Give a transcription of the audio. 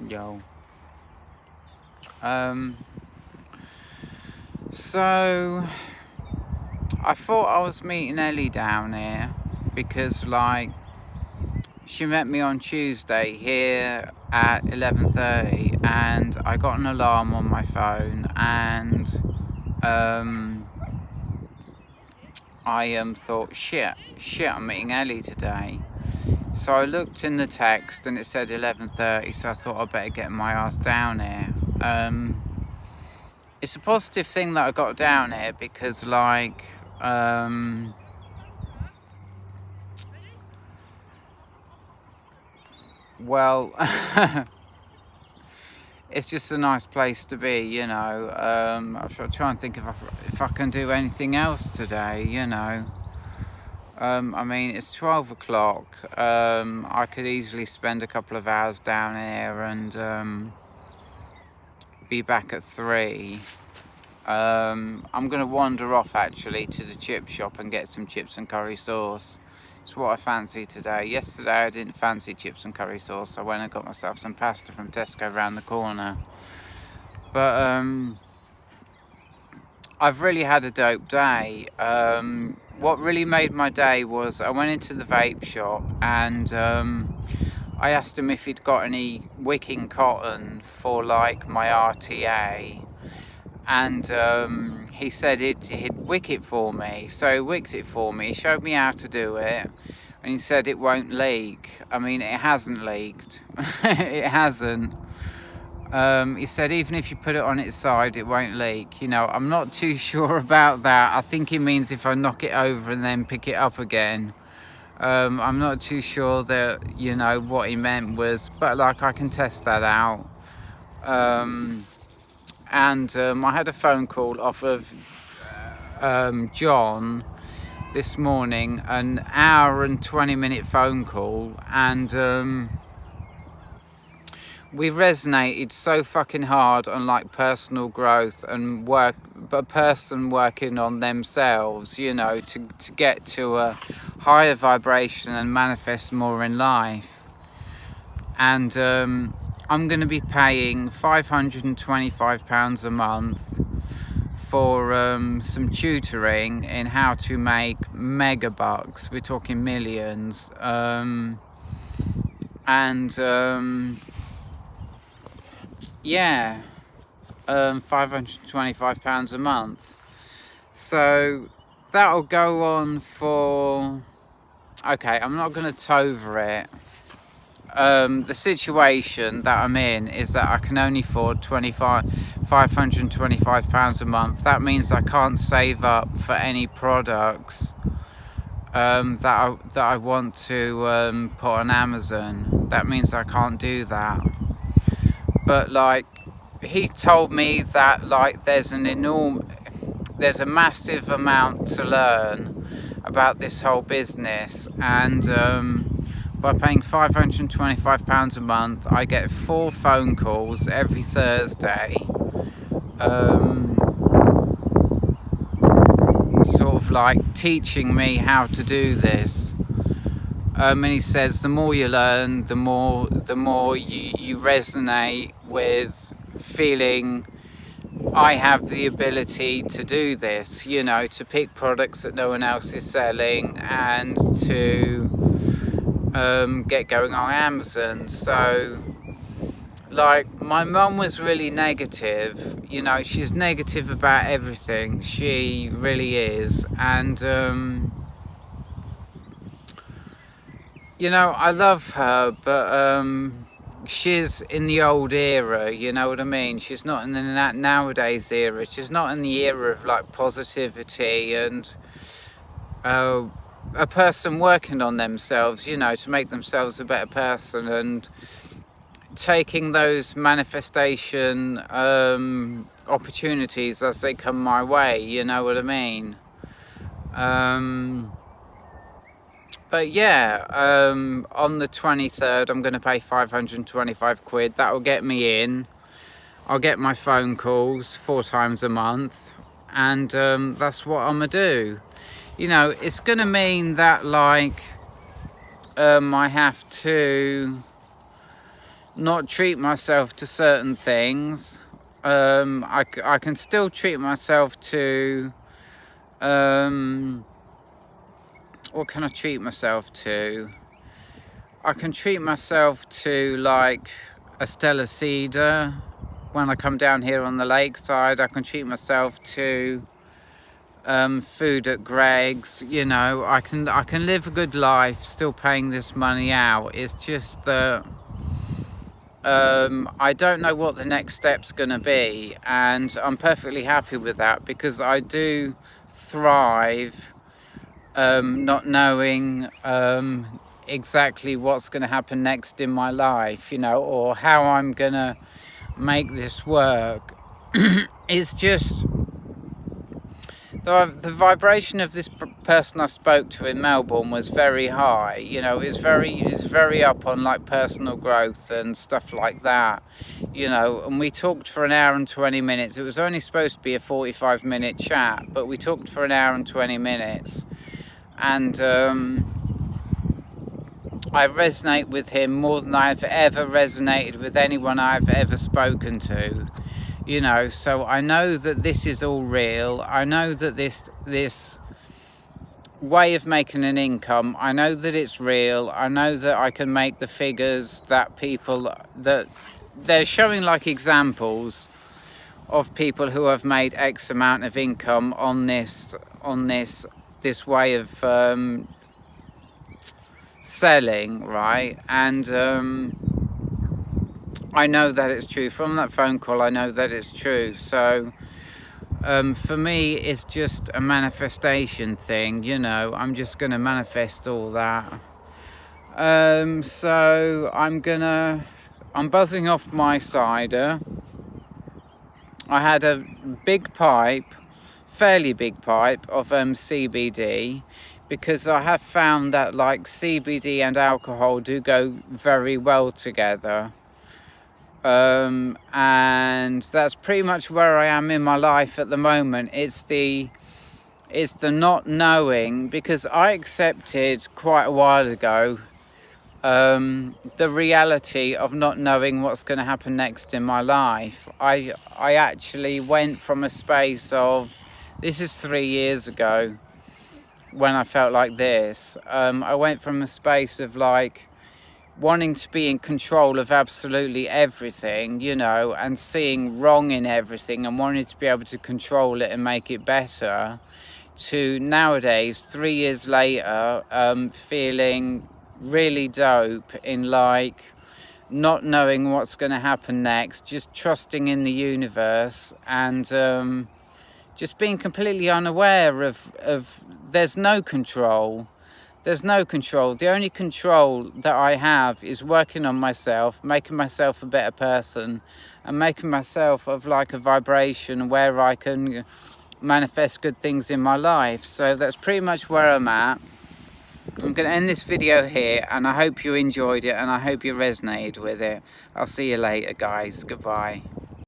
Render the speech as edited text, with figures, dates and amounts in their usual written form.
Yo. So I thought I was meeting Ellie down here because, like, she met me on Tuesday here at 11:30, and I got an alarm on my phone, and I thought, shit, I'm meeting Ellie today. So I looked in the text and it said 11:30, so I thought I'd better get my ass down here. It's a positive thing that I got down here because, like, well, it's just a nice place to be, you know. I'll try and think if I can do anything else today, you know. I mean, it's 12 o'clock. I could easily spend a couple of hours down here and be back at 3. I'm going to wander off actually to the chip shop and get some chips and curry sauce. It's what I fancy today. Yesterday I didn't fancy chips and curry sauce. I went and got myself some pasta from Tesco around the corner. But I've really had a dope day. What really made my day was I went into the vape shop and I asked him if he'd got any wicking cotton for, like, my RTA, and he said he'd wick it for me. So he wicked it for me, he showed me how to do it, and he said it won't leak. I mean, it hasn't leaked. It hasn't. He said even if you put it on its side, it won't leak. You know, I'm not too sure about that. I think he means if I knock it over and then pick it up again. I'm not too sure that, you know, what he meant was, but, like, I can test that out. And I had a phone call off of John this morning, an hour and 20-minute phone call, and we resonated so fucking hard on, like, personal growth and work, a person working on themselves, you know, to get to a higher vibration and manifest more in life. And I'm going to be paying £525 a month for some tutoring in how to make mega bucks. We're talking millions. Yeah, £525 a month. So that'll go on for, okay, I'm not going to tover it. The situation that I'm in is that I can only afford £525 a month. That means I can't save up for any products that I want to put on Amazon. That means I can't do that. But, like, he told me that, like, there's a massive amount to learn about this whole business, and by paying £525 a month, I get 4 phone calls every Thursday, sort of like teaching me how to do this. And he says the more you learn, the more you resonate with feeling I have the ability to do this, you know, to pick products that no one else is selling and to get going on Amazon. So, like, my mum was really negative, you know, she's negative about everything, she really is, and you know, I love her, but she's in the old era, you know what I mean? She's not in the nowadays era. She's not in the era of, like, positivity and a person working on themselves, you know, to make themselves a better person and taking those manifestation opportunities as they come my way, you know what I mean? But yeah, on the 23rd, I'm going to pay 525 quid. That'll get me in. I'll get my phone calls 4 times a month. And that's what I'm going to do. You know, it's going to mean that, like, I have to not treat myself to certain things. I can still treat myself to, what can I treat myself to? I can treat myself to like a Stella Cedar when I come down here on the lakeside. I can treat myself to food at Greg's. You know, I can live a good life still paying this money out. It's just that I don't know what the next step's going to be, and I'm perfectly happy with that, because I do thrive not knowing exactly what's going to happen next in my life, you know, or how I'm going to make this work. It's just the vibration of this person I spoke to in Melbourne was very high. You know, it's very up on like personal growth and stuff like that, you know. And we talked for an hour and 20 minutes. It was only supposed to be a 45-minute chat, but we talked for an hour and 20 minutes, and I resonate with him more than I've ever resonated with anyone I've ever spoken to. You know, so I know that this is all real. I know that this way of making an income, I know that it's real. I know that I can make the figures that people, that they're showing like examples of people who have made X amount of income on this way of selling, right? And I know that it's true. From that phone call, I know that it's true. So for me, it's just a manifestation thing, you know. I'm just going to manifest all that. So I'm buzzing off my cider. I had a big pipe, fairly big pipe of CBD, because I have found that like CBD and alcohol do go very well together. And that's pretty much where I am in my life at the moment. It's the not knowing, because I accepted quite a while ago the reality of not knowing what's going to happen next in my life. I actually went from a space of, this is 3 years ago when I felt like this. I went from a space of like wanting to be in control of absolutely everything, you know, and seeing wrong in everything and wanting to be able to control it and make it better, to nowadays, 3 years later, feeling really dope in like not knowing what's going to happen next, just trusting in the universe, and just being completely unaware of there's no control. There's no control. The only control that I have is working on myself, making myself a better person, and making myself of like a vibration where I can manifest good things in my life. So that's pretty much where I'm at. I'm going to end this video here, and I hope you enjoyed it, and I hope you resonated with it. I'll see you later, guys. Goodbye.